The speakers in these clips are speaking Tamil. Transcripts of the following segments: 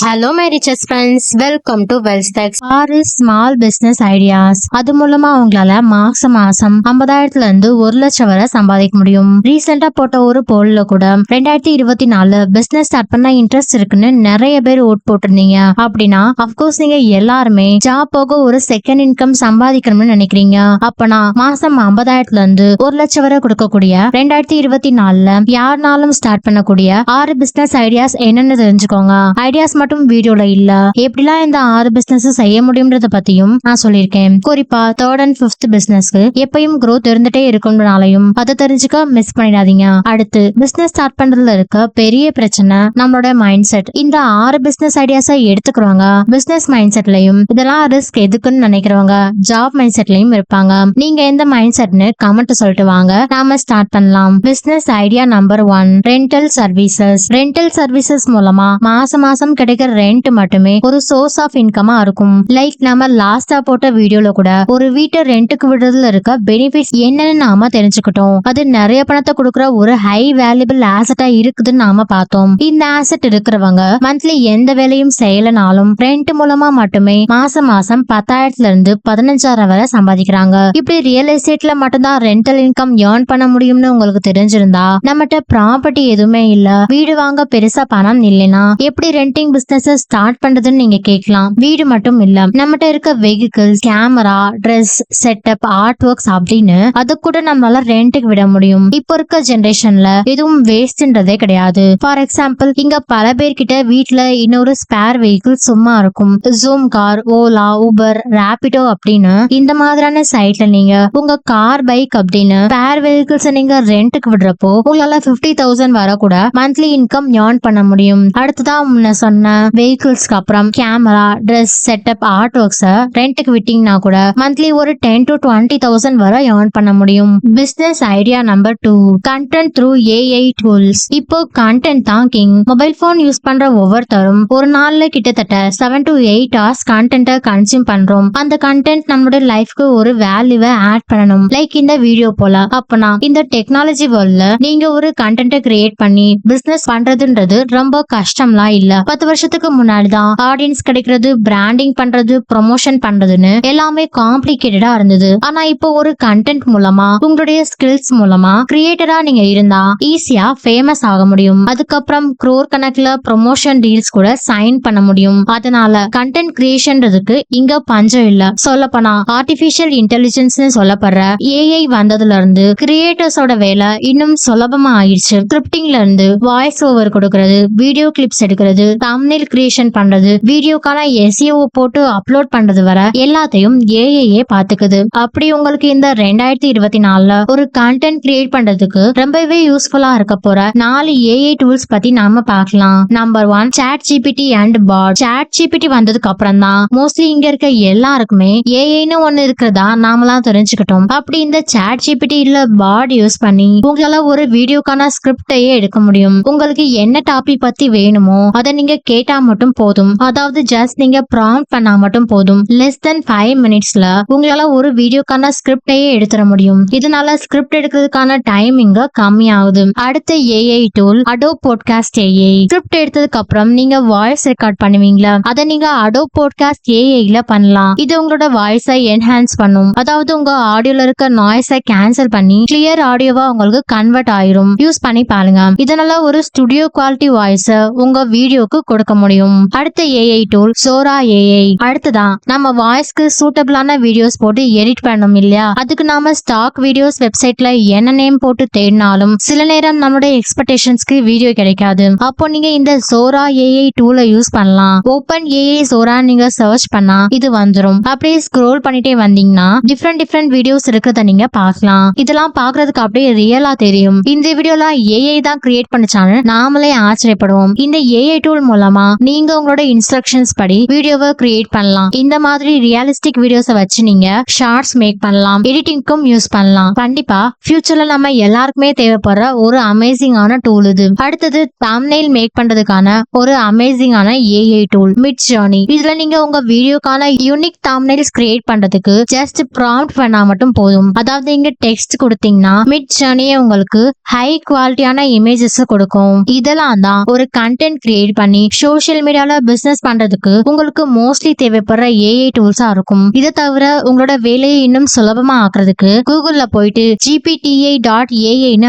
Hello my riches friends, welcome to Wealthtechs. 6 small business ideas. அது மூலமா உங்களால மாசம் 50,000 இருந்து 1,00,000 வரை சம்பாதிக்க முடியும். ரீசெண்டா போட்ட ஒரு போல்ல கூட 2024 பிசினஸ் ஸ்டார்ட் பண்ண இன்ட்ரெஸ்ட் இருக்குன்னு நிறைய பேர் ஓட் போட்டிருந்தீங்க. அப்படின்னா அப்கோர்ஸ் நீங்க எல்லாருமே ஜாப் போக ஒரு செகண்ட் இன்கம் சம்பாதிக்கணும்னு நினைக்கிறீங்க. அப்பனா மாசம் 50,000 இருந்து 1,00,000 வரை கொடுக்கக்கூடிய 2024 யாருனாலும் ஸ்டார்ட் பண்ணக்கூடிய 6 பிசினஸ் ஐடியாஸ் என்னன்னு தெரிஞ்சுக்கோங்க. ஐடியாஸ் மட்டும் வீடியோல இல்ல, எப்படிலாம் இந்த 6 பிசினஸ் செய்ய முடியும்ன்றத பத்தியும் நான் சொல்லியிருக்கேன். குறிப்பா 3rd and 5th பிசினஸ்க்கு எப்பயும் growth இருந்துட்டே இருக்கும்னாலையும் அதை தெரிஞ்சுக்க மிஸ் பண்ணிடாதீங்க. அடுத்து பிசினஸ் ஸ்டார்ட் பண்றதுல இருக்க பெரிய பிரச்சனை நம்மளோட மைண்ட் செட். இந்த 6 பிசினஸ் ஐடியாஸை எடுத்துக்கிறவங்க பிசினஸ் மைண்ட் செட்லயும் இதெல்லாம் ரிஸ்க் எதுக்குன்னு நினைக்கிறவங்க ஜாப் மைண்ட் செட்லயும் இருப்பாங்க. நீங்க எந்த மைண்ட் செட்னு கமெண்ட் சொல்லிட்டு வாங்க, நாம ஸ்டார்ட் பண்ணலாம். Business idea number 1, rental services. Rental services மூலமா மாசம் கிடைக்கிற ரெண்ட் மட்டுமே ஒரு சோர்ஸ் ஆஃப் இன்கமா இருக்கும். லைக் நம்ம லாஸ்டா போட்ட வீடியோல கூட ஒரு வீட்டை ரெண்டுக்கு விடுறதுல இருக்க பெனிஃபிட்ஸ் என்னன்னு நாம தெரிஞ்சுக்கிட்டோம். அது நிறைய பணத்தை கொடுக்கற ஒரு ஹை வேல்யூபிள் ஆசெட்டா இருக்குதுன்னு நாம பார்த்தோம். இந்த ஆசெட் இருக்கிறவங்க மந்த்லி எந்த வேலையும் செய்யலனாலும் ரெண்ட் மூலமா மட்டுமே மாசம் 10,000 இருந்து 15,000 வரை சம்பாதிக்கிறாங்க. இப்படி ரியல் எஸ்டேட்ல மட்டும்தான் ரெண்டல் இன்கம் ஏர்ன் பண்ண முடியும்னு உங்களுக்கு தெரிஞ்சிருந்தா, நம்மகிட்ட ப்ராப்பர்ட்டி எதுவுமே இல்ல, வீடு வாங்க பெருசா பணம் இல்லைன்னா எப்படி ரெண்டிங் பிசினஸ் ஸ்டார்ட் பண்றதுன்னு நீங்க கேட்கலாம். வீடு மட்டும் இல்ல, நம்மகிட்ட இருக்க vehicles, camera, dress, setup, art works அப்படின்னு அது கூட நம்மளால ரெண்டுக்கு விட முடியும். இப்போ இருக்க ஜெனரேஷன்ல எதுவும் வேஸ்ட்ன்றதே கிடையாது. ஃபார் எக்ஸாம்பிள், இங்க பல பேர்கிட்ட வீட்டுல இன்னொரு ஸ்பேர் வெஹிக்கிள் சும்மா இருக்கும். Zoom car, Ola, Uber, Rapido அப்படின்னு இந்த மாதிரியான சைட்ல நீங்க உங்க கார், பைக் அப்படின்னு ஸ்பேர் வெஹிக்கிள்ஸ் நீங்க ரெண்டுக்கு விடுறப்போ உங்களால 50,000 வர கூட மந்த்லி இன்கம் ஏர்ன் பண்ண முடியும். அடுத்ததான் முன்ன சொன்ன வெஹிக்கிள்ஸ்க்கு அப்புறம் camera, dress, setup, art works ரெண்டுக்கு விட்டீங்கன்னா கூட மந்த்லி ஒரு 10 to 20,000 வரை ஏர்ன் பண்ண முடியும். Business idea number 2, content through AI tools. இப்போ கண்டென்ட் தான் கிங். மொபைல் போன் யூஸ் பண்ற ஒவ்வொருத்தரும் ஒரு நாள்ல கிட்டத்தட்ட 7 to 8 hours கண்டென்ட்டை கன்சியூம் பண்றோம். அந்த கண்டென்ட் நம்மளோட லைஃப்க்கு ஒரு வேல்யூவை ஆட் பண்ணணும், லைக் இந்த வீடியோ போல. அப்பனா இந்த டெக்னாலஜி வேர்ல்ட்ல நீங்க ஒரு கண்டென்ட்டை கிரியேட் பண்ணி பிசினஸ் பண்றதுன்றது ரொம்ப கஷ்டம்லாம் இல்ல. 10 வருஷத்துக்கு முன்னாடிதான் ஆடியன்ஸ் கிடைக்கிறது, பிராண்டிங் பண்றது, ப்ரொமோஷன் பண்றதுன்னு எல்லாமே காம்ப்ளிகேட்டடா இருந்தது. ஆனா இப்போ ஒரு கண்டென்ட் மூலமா உங்களுடைய ஸ்கில்ஸ் மூலமா கிரியேட்டரா நீங்க இருந்தா ஈஸியா ஃபேமஸ் ஆக முடியும். அதுக்கப்புறம் crore கணக்குல ப்ரொமோஷன் டீல்ஸ் கூட சைன் பண்ண முடியும். அதனால கண்டென்ட் கிரியேஷன்ன்றதுக்கு இங்க பஞ்சம் இல்ல. சொல்லப்போனா ஆர்டிபிஷியல் இன்டெலிஜென்ஸ் சொல்லப்படுற ஏஐ வந்ததுல இருந்து கிரியேட்டர்ஸோட வேலை இன்னும் சுலபமா ஆயிடுச்சு. ஸ்கிரிப்டிங்ல இருந்து வாய்ஸ் ஓவர் கொடுக்கறது, வீடியோ கிளிப்ஸ் எடுக்கிறது, தம்ப்நெயில் கிரியேஷன் பண்றது, வீடியோக்கான SEO போட்டு அப்லோட் பண்றது வர எல்லாத்தையும் ஏஐயே பாத்துக்குது. அப்படி உங்களுக்கு இந்த 2024 ஒரு கண்டென்ட் கிரியேட் பண்றதுக்கு ரொம்பவே யூஸ்ஃபுல்லா இருக்க போற 4 ஏஐ டூல்ஸ் பத்தி நாம பார்க்கலாம். Number 1, ChatGPT and Bard. ChatGPT வந்ததுக்கு அப்புறம் தான் மோஸ்ட்லி இங்க இருக்க எல்லாருக்குமே ஏஐன்னு ஒண்ணு இருக்கிறதா நாமலாம் தெரிஞ்சுக்கிட்டோம். அப்படி இந்த சாட் ஜிபிடி இல்ல பாட் யூஸ் பண்ணி உங்களால ஒரு வீடியோக்கான ஸ்கிரிப்டையே எடுக்க முடியும். உங்களுக்கு என்ன டாபிக் பத்தி வேணுமோ அதை நீங்க கேட்டா மட்டும் போதும். அதாவது ஜஸ்ட் நீங்க ப்ராம்ப்ட் பண்ணா மட்டும் போதும். less than 5 minutesல உங்களால ஒரு வீடியோக்கான ஸ்கிரிப்டையே எடுத்துட முடியும். இதனால ஸ்கிரிப்ட் எடுக்கிறதுக்கான டைமிங் கம்மியாகுது. அடுத்த AI tool Adobe podcast AI. Script எடுத்ததுக்கு அப்புறம் நீங்க வாய்ஸ் ரெக்கார்ட் பண்ணுவீங்களா, அதை நீங்க அடோப் பாட்காஸ்ட் ஏஐல பண்ணலாம். இது உங்களோட வாய்ஸை என்ஹான்ஸ் பண்ணும். அதாவது உங்க ஆடியோல இருக்க நாய்ஸை கேன்சல் பண்ணி கிளியர் ஆடியோவா உங்களுக்கு கன்வெர்ட் ஆயிரும். யூஸ் பண்ணி பாருங்க. இதனால ஒரு ஸ்டுடியோ குவாலிட்டி வாய்ஸ் உங்க வீடியோக்கு கொடுக்க முடியும். அடுத்த ஏஐ டூல் சோரா ஏஐ. அடுத்ததான் நம்ம வாய்ஸ்க்கு சூட்டபிளான வீடியோஸ் போட்டு எடிட் பண்ணணும் இல்லையா, அதுக்கு நாம ஸ்டாக் வீடியோஸ் வெப்சைட்ல என்ன நேம் போட்டு தேடினாலும் சில நேரம் நம்மளுடைய எக்ஸ்பெக்டேஷன்ஸ்க்கு வீடியோ கிடைக்காது. அப்போ நீங்க இந்த சோரா ஏஐ டூலை யூஸ் பண்ணலாம். ஓபன் ஏஐ சோரா நீங்க சர்ச் பண்ணா இது வந்துரும். அப்படியே ஸ்க்ரோல் பண்ணிட்டே வந்தீங்கன்னா டிஃப்ரெண்ட் வீடியோஸ் இருக்கிறத நீங்க பார்க்கலாம். இதெல்லாம் பாக்குறதுக்கு அப்படியே ரியலா தெரியும். இந்த வீடியோல ஏஐ தான் கிரியேட் பண்ணிச்சான்னு நாமளே ஆச்சரியப்படுவோம். இந்த ஏஐ டூல் மூலமா நீங்க உங்களோட இன்ஸ்ட்ரக்ஷன்ஸ் படி வீடியோவை கிரியேட் பண்ணலாம். இந்த மாதிரி ரியலிஸ்டிக் வீடியோஸை வச்சு நீங்க ஷார்ட்ஸ் மேக் பண்ணலாம், எடிட்டிங்க்கும் யூஸ் பண்ணலாம். கண்டிப்பா ஃபியூச்சர்ல நம்ம எல்லாருக்குமே தேவைப்படுற ஒரு அமேசிங்கான டூல் இது. அடுத்தது தம்ப்நெயில் மேக் பண்றதுக்கான ஒரு அமேசிங்கான ஏஐ டூல் மிட் ஜர்னி. இதுல நீங்க உங்க வீடியோக்கான யூனிக் தம்ப்நெயில்ஸ் கிரியேட் பண்றதுக்கு ஜஸ்ட் ப்ராம்ப்ட் பண்ணா மட்டும் போதும். அதாவது இங்க டெக்ஸ்ட் கொடுத்தீங்கன்னா மிட் ஜர்னியே உங்களுக்கு ஹை குவாலிட்டியான இமேஜஸ் கொடுக்கும். இதெல்லாம் தான் ஒரு கண்டென்ட் கிரியேட் பண்ணி ஷோ சோஷியல் மீடியால பிசினஸ் பண்றதுக்கு உங்களுக்கு மோஸ்ட்லி தேவைப்படுற ஏஐ டூல்ஸா இருக்கும். இதை தவிர உங்களோட வேலையை இன்னும் சுலபமா ஆக்குறதுக்கு கூகுள்ல போயிட்டு gpti.ai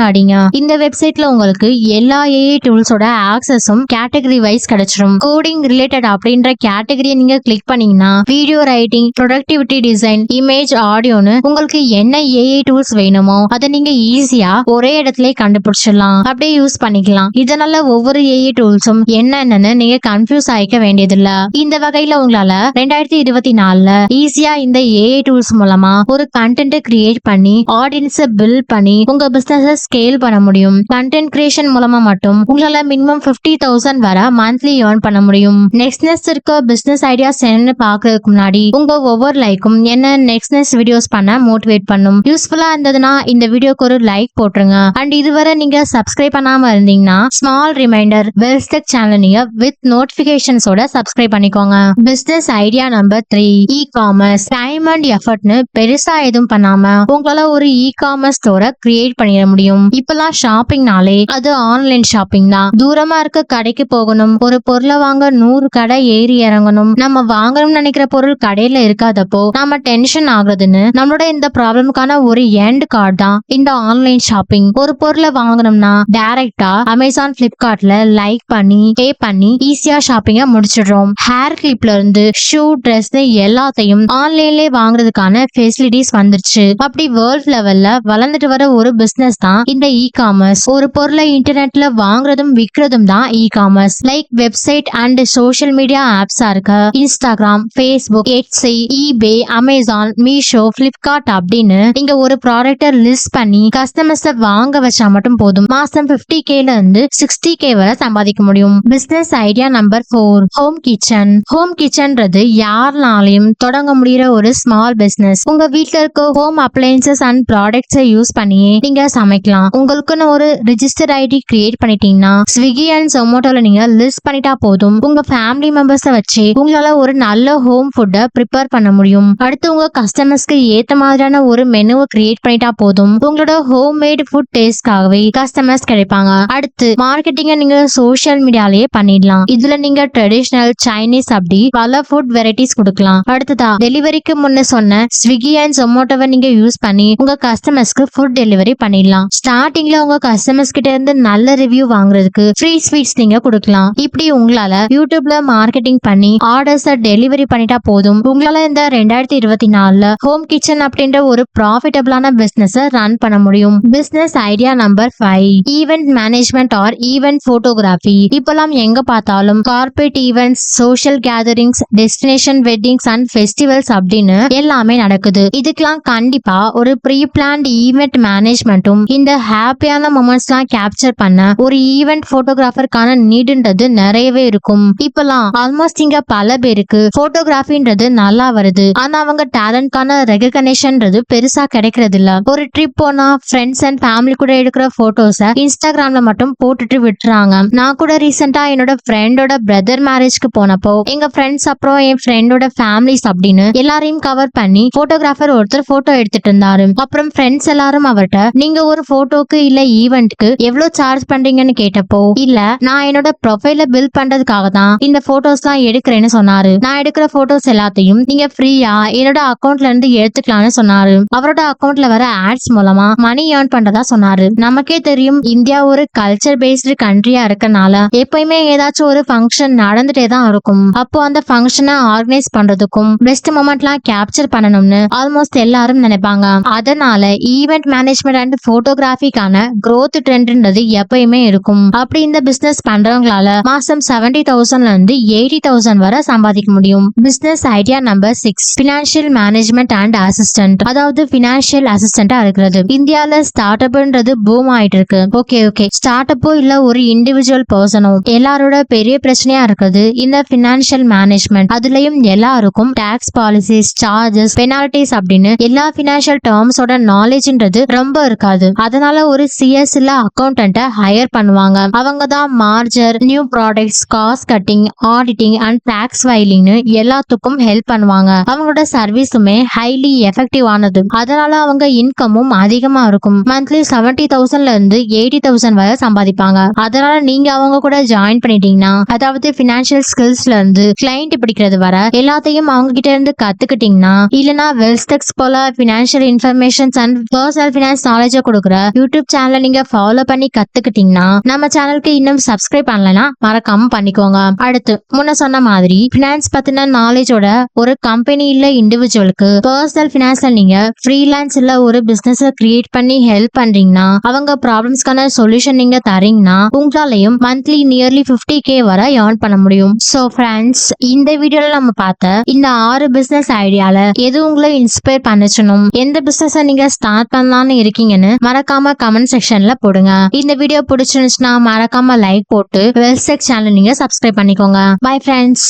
அடிங்க. இந்த வெப்சைட்ல உங்களுக்கு எல்லா ஏஐ டூல்ஸோட ஆக்சஸும் கேட்டகரி வைஸ் கிடைச்சிடும். கோடிங் ரிலேட்டட் அப்படின்ற கேட்டகரியை நீங்க கிளிக் பண்ணீங்கன்னா video writing, productivity design, image, ஆடியோன்னு உங்களுக்கு என்ன ஏஐ டூல்ஸ் வேணுமோ அதை நீங்க ஈஸியா ஒரே இடத்துல கண்டுபிடிச்சிடலாம், அப்படியே யூஸ் பண்ணிக்கலாம். இதனால ஒவ்வொரு ஏஐ டூல்ஸும் என்னென்னு நீங்க கன்ஃபியூஸ் ஆயிக்க வேண்டியதில்ல. இந்த வகையில உங்களால 2024ல ஈஸியா இந்த ஏஐ டூல்ஸ் மூலமா ஒரு கண்டென்ட் கிரியேட் பண்ணி ஆடியன்ஸ் பில்ட் பண்ணி உங்க பிசினஸ் ஸ்கேல் பண்ண முடியும். கண்டென்ட் கிரியேஷன் மூலமா மட்டும் உங்களால மினிமம் 50,000 வரை மந்த்லி ஏர்ன் பண்ண முடியும். நெக்ஸ்ட் இருக்க பிசினஸ் ஐடியாஸ் என்னன்னு பாக்குறதுக்கு முன்னாடி உங்க ஒவ்வொரு லைக்கும் என்ன நெக்ஸ்ட் வீடியோஸ் பண்ண மோட்டிவேட் பண்ணும். யூஸ்ஃபுல்லா இருந்ததுன்னா இந்த வீடியோக்கு ஒரு லைக் போட்டுருங்க. அண்ட் இதுவரை நீங்க சப்ஸ்கிரைப் பண்ணாம இருந்தீங்கன்னா ஸ்மால் ரிமைண்டர் வெல்ஸ்டெக் சேனல் நீங்க வித் நோட்டிபிகேஷன்ஸோட சப்ஸ்கிரைப் பண்ணிக்கோங்க. Business idea number 3, e-commerce. Time and எஃபர்ட்னு பெருசா எதுவும் பண்ணாம உங்களால ஒரு இ காமர்ஸ் ஸ்டோரை கிரியேட் பண்ணிட முடியும். இப்பெல்லாம் ஷாப்பிங்னாலே அது ஆன்லைன் ஷாப்பிங் தான். தூரமா இருக்க கடைக்கு போகணும், ஒரு பொருளை வாங்க 100 கடை ஏறி இறங்கணும், நம்ம வாங்கணும்னு நினைக்கிற பொருள் கடையில இருக்காதப்போ நம்ம டென்ஷன் ஆகுறதுன்னு நம்மளோட இந்த ப்ராப்ளம்கான ஒரு எண்ட் கார்டு தான் இந்த ஆன்லைன் ஷாப்பிங். ஒரு பொருளை வாங்கணும்னா டைரக்டா அமேசான், பிளிப்கார்ட்ல லைக் பண்ணி பே பண்ணி ஈஸியா ஷாப்பிங்க முடிச்சிடுறோம். ஹேர் கிளிப்ல இருந்து ஷூ, ட்ரெஸ் எல்லாத்தையும் ஆன்லைன்லயே வாங்குறதுக்கான ஃபெசிலிட்டிஸ் வந்துருச்சு. அப்படி வேர்ல்ட் லெவல்ல வளர்ந்துட்டு வர ஒரு பிசினஸ் தான் இந்த இ காமர்ஸ். ஒரு பொருளை இன்டர்நெட்ல வாங்குறதும் விற்கிறதும் தான் e-commerce. Like website and social media ஆப்ஸா இருக்க Instagram, Facebook, Etsy, eBay, Amazon, Meesho, Flipkart அப்படின்னு நீங்க ஒரு ப்ராடக்ட்டை லிஸ்ட் பண்ணி கஸ்டமர்ஸ் வாங்க வச்சா மட்டும் போதும் மாசம் 50Kல இருந்து 60K வரை சம்பாதிக்க முடியும். Business idea number 4, home kitchen. Home கிச்சன்றது யாருனாலையும் தொடங்க முடியற ஒரு ஸ்மால் பிசினஸ். உங்க வீட்ல இருக்க ஹோம் அப்ளையன்சஸ் அண்ட் ப்ராடக்ட்ஸை யூஸ் பண்ணி நீங்க சமைக்கலாம். உங்களுக்குன்னு ஒரு ரிஜிஸ்டர் ஐடி கிரியேட் பண்ணிட்டீங்கன்னா ஸ்விக்கி அண்ட் ஜொமேட்டோல நீங்க லிஸ்ட் பண்ணிட்டா போதும். உங்க ஃபேமிலி மெம்பர்ஸை வச்சு உங்களால ஒரு நல்ல ஹோம் ஃபுட்டை ப்ரிப்பேர் பண்ண முடியும். அடுத்து உங்க கஸ்டமர்ஸ்க்கு ஏத்த மாதிரியான ஒரு மெனுவை கிரியேட் பண்ணிட்டா போதும். உங்களோட ஹோம் மேட் ஃபுட் டேஸ்ட்காகவே கஸ்டமர்ஸ் கிடைப்பாங்க. அடுத்து மார்க்கெட்டிங்க நீங்க சோஷியல் மீடியாலேயே பண்ணிடலாம். இதுல நீங்க ட்ரெடிஷனல், சைனீஸ் அப்படி பல ஃபுட் வெரைட்டிஸ் கொடுக்கலாம். அடுத்ததா டெலிவரிக்கு முன்ன சொன்ன ஸ்விக்கி அண்ட் ஜொமேட்டோவை நீங்க யூஸ் பண்ணி உங்க கஸ்டமர்ஸ்க்கு ஃபுட் டெலிவரி பண்ணிடலாம். ஸ்டார்டிங்ல உங்க கஸ்டமர்ஸ் கிட்ட இருந்து நல்ல ரிவ்யூ வாங்குறதுக்கு ஃப்ரீ ஸ்வீட்ஸ் நீங்க கொடுக்கலாம். இப்படி உங்களால யூடியூப்ல மார்க்கெட்டிங் பண்ணி ஆர்டர்ஸ் டெலிவரி பண்ணிட்டா போதும். உங்களால இந்த 2024ல ஹோம் கிச்சன் அப்படின்ற ஒரு ப்ராஃபிட்டபிளான பிசினஸ் ரன் பண்ண முடியும். Business idea number 5, event management R event photography. இப்பெல்லாம் எங்க பார்த்தாலும் corporate events, social gatherings, destination weddings and festivals அப்படின்னு எல்லாமே நடக்குது. இதுக்கெல்லாம் கண்டிப்பா ஒரு ப்ரீ பிளான்ட் ஈவென்ட் மேனேஜ்மெண்ட்டும் இந்த ஹாப்பியான மொமெண்ட்ஸ் எல்லாம் கேப்சர் பண்ண ஒரு ஈவென்ட் போட்டோகிராஃபருக்கான நீடுன்றது நிறையவே இருக்கும். இப்பெல்லாம் ஆல்மோஸ்ட் இங்க பல பேருக்கு போட்டோகிராஃபின்றது நல்லா வருது. ஆனா அவங்க டேலண்ட்கான ரெகக்னேஷன்றது பெருசா கிடைக்கிறது இல்ல. ஒரு ட்ரிப் போனா ஃப்ரெண்ட்ஸ் அண்ட் ஃபேமிலி கூட எடுக்கிற போட்டோஸை இன்ஸ்டாகிராம்ல மட்டும் போட்டுட்டு விட்டுறாங்க. நான் கூட ரீசெண்டா என்னோட ஃப்ரெண்டோட பிரதர் மேரேஜ்க்கு போனப்போ எங்க ஃப்ரெண்ட்ஸ் அப்புறம் என் ஃப்ரெண்டோட ஃபேமிலிஸ் அப்படின்னு எல்லாரையும் கவர் பண்ணி போட்டோகிராஃபர் ஒருத்தர் போட்டோ எடுத்துட்டு இருந்தாரு. அப்புறம் ஃப்ரெண்ட்ஸ் எல்லாரும் அவர்கிட்ட நீங்க ஒரு போட்டோக்கு இல்ல ஈவென்ட்க்கு எவ்வளவு சார்ஜ் பண்றீங்கன்னு கேட்டப்போ, இல்ல நான் என்னோட ப்ரொஃபைல பில்ட் பண்றதுக்காக தான் இந்த போட்டோஸ் எல்லாம் எடுக்கிறேன்னு சொன்னாரு. நான் எடுக்கிற போட்டோஸ் எல்லாத்தையும் நீங்க ஃப்ரீயா என்னோட அக்கௌண்ட்ல இருந்து எடுத்துக்கலாம்னு சொன்னாரு. அவரோட அக்கௌண்ட்ல வர ஆட்ஸ் மூலமா மணி ஏர்ன் பண்றதா சொன்னாரு. நமக்கே தெரியும் இந்தியா ஒரு கல்ச்சர் பேஸ்டு கண்ட்ரியா இருக்கனால எப்பயுமே ஏதாச்சும் ஒரு ஃபங்க்ஷன் நடந்துட்டே தான் இருக்கும். அப்போ அந்த ஃபங்க்ஷனை ஆர்கனைஸ் பண்றதுக்கும் பெஸ்ட் மொமெண்ட்லாம் கேப்சர் பண்ணணும்னு ஆல்மோஸ்ட் எல்லாரும் நினைப்பாங்க. அதனால ஈவென்ட் மேனேஜ்மெண்ட் அண்ட் போட்டோகிராஃபிக்கான growth ட்ரெண்ட்ன்றது எப்பயுமே இருக்கும். அப்படி இந்த பிசினஸ் பண்றவங்களால மாசம் 70,000ல இருந்து 80,000 வரை சம்பாதிக்க முடியும். Business idea number 6, financial management and assistant. அதாவது பினான்சியல் அசிஸ்டண்டா இருக்கிறது. இந்தியால ஸ்டார்ட் அப்ன்றது பூம் ஆயிட்டு இருக்கு. ஓகே ஸ்டார்ட் அப்போ இல்ல ஒரு இண்டிவிஜுவல் பர்சனோ எல்லாரோட பெரிய பிரச்சனையா இருக்குது இந்த பினான்சியல் மேனேஜ்மெண்ட். அதுலயும் எல்லாருக்கும் டாக்ஸ் பாலிசிஸ், சார்ஜஸ், பெனால்டிஸ் அப்படின்னு எல்லா பினான்சியல் டேர்ம்ஸோட நாலேஜ்ன்றது ரொம்ப இருக்காது. அதனால ஒரு சிஎஸ் இல்ல அக்கௌண்டன்ட்டை ஹையர் பண்ணுவாங்க. அவங்க தான் merger, new products, cost cutting, auditing and tax filing எல்லாத்துக்கும் ஹெல்ப் பண்ணுவாங்க. அவங்களோட சர்வீஸுமே ஹைலி எஃபெக்டிவ் ஆனது. அதனால அவங்க இன்கமும் அதிகமா இருக்கும். மந்த்லி 70,000ல இருந்து 80,000 வரை சம்பாதிப்பாங்க. அதனால நீங்க அவங்க கூட ஜாயின் பண்ணிட்டீங்கன்னா கத்துக்கிட்டீங்கன்னா, அதாவது பினான்சியல் ஸ்கில்ஸ்ல இருந்து கிளைண்ட் பிடிக்கிறது வர எல்லாத்தையும் அவங்க கிட்ட இருந்து கத்துக்கிட்டீங்கன்னா, இல்லனா வெல்ஸ்டெக்ஸ் போல financial informations and personal finance knowledge கொடுக்குற யூடியூப் சேனலை நீங்க ஃபாலோ பண்ணி கத்துக்கிட்டீங்கன்னா, நம்ம சேனலுக்கு இன்னும் சப்ஸ்கிரைப் பண்ணலனா மறக்காம பண்ணிக்கோங்க. அடுத்து முன்ன சொன்ன மாதிரி பினான்ஸ் பத்தின நாலேஜோட ஒரு கம்பெனி இல்ல இண்டிவிஜுவலுக்கு பர்சனல் பினான்ஸ்ல நீங்க ஃப்ரீலான்ஸ் இல்ல ஒரு பிசினஸ் கிரியேட் பண்ணி ஹெல்ப் பண்றீங்கன்னா, அவங்க ப்ராப்ளம்ஸ்க்கான சொல்யூஷன் நீங்க தரீங்கன்னா, உங்களாலையும் மந்த்லி நியர்லி 50K வரை earn பண்ண முடியும். சோ ஃப்ரெண்ட்ஸ், இந்த வீடியோல நம்ம பார்த்த இந்த 6 பிசினஸ் ஐடியால எது உங்களை இன்ஸ்பயர் பண்ணுச்சுனும், எந்த பிசினஸ் நீங்க ஸ்டார்ட் பண்ணலாம்னு இருக்கீங்கன்னு மறக்காம கமெண்ட் செக்ஷன்ல போடுங்க. இந்த வீடியோ பிடிச்சிருந்துச்சுன்னா மறக்காம லைக் போட்டு வெல்ஸ்டெக் சேனல் நீங்க சப்ஸ்கிரைப் பண்ணிக்கோங்க. Bye friends.